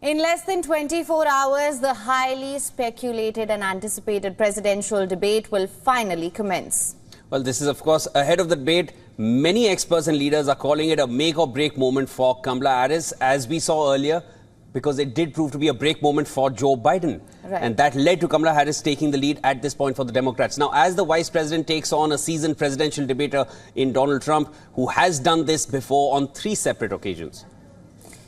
In less than 24 hours, the highly speculated and anticipated presidential debate will finally commence. Well, this is, of course, ahead of the debate. Many experts and leaders are calling it a make-or-break moment for Kamala Harris, as we saw earlier, because it did prove to be a break moment for Joe Biden. Right. And that led to Kamala Harris taking the lead at this point for the Democrats. Now, as the vice president takes on a seasoned presidential debater in Donald Trump, who has done this before on 3 separate occasions.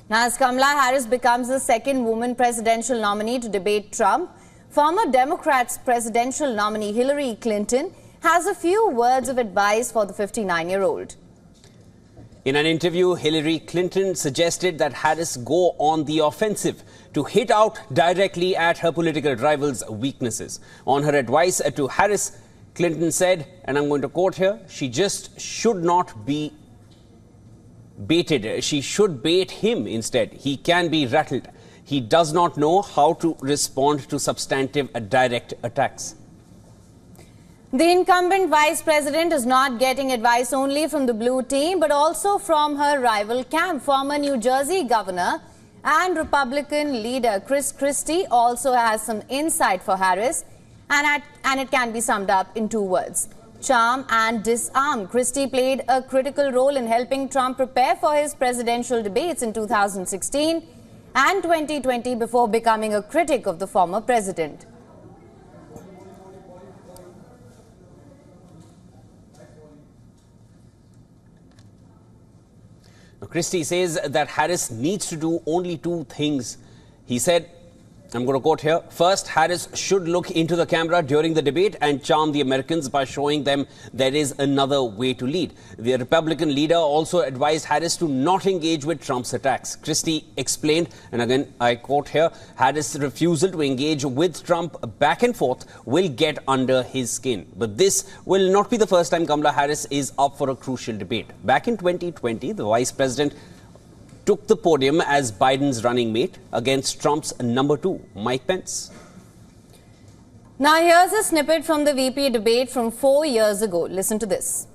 Now, as Kamala Harris becomes the second woman presidential nominee to debate Trump, former Democrats presidential nominee Hillary Clinton has a few words of advice for the 59-year-old. In an interview, Hillary Clinton suggested that Harris go on the offensive to hit out directly at her political rival's weaknesses. On her advice to Harris, Clinton said, and I'm going to quote here, she just should not be baited. She should bait him instead. He can be rattled. He does not know how to respond to substantive direct attacks. The incumbent vice president is not getting advice only from the blue team, but also from her rival camp. Former New Jersey governor and Republican leader Chris Christie also has some insight for Harris, and it can be summed up in 2 words: charm and disarm. Christie played a critical role in helping Trump prepare for his presidential debates in 2016 and 2020 before becoming a critic of the former president. Christie says that Harris needs to do only 2 things. He said, I'm going to quote here, first, Harris should look into the camera during the debate and charm the Americans by showing them there is another way to lead. The Republican leader also advised Harris to not engage with Trump's attacks. Christie explained, and again, I quote here, Harris' refusal to engage with Trump back and forth will get under his skin. But this will not be the first time Kamala Harris is up for a crucial debate. Back in 2020, the vice president took the podium as Biden's running mate against Trump's number 2, Mike Pence. Now, here's a snippet from the VP debate from 4 years ago. Listen to this.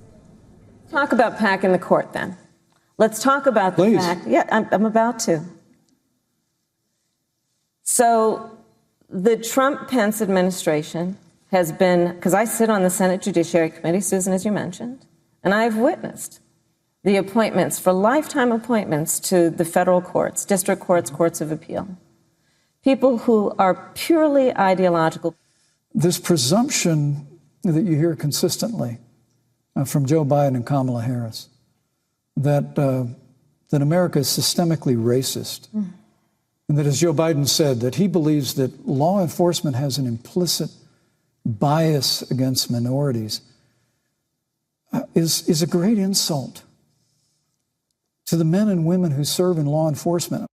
Talk about packing the court, then. Let's talk about the fact. Yeah, I'm about to. So the Trump-Pence administration has been, because I sit on the Senate Judiciary Committee, Susan, as you mentioned, and I've witnessed the appointments for lifetime appointments to the federal courts, district courts, courts of appeal. People who are purely ideological. This presumption that you hear consistently from Joe Biden and Kamala Harris that America is systemically racist, and that, as Joe Biden said, that he believes that law enforcement has an implicit bias against minorities, is a great insult to the men and women who serve in law enforcement.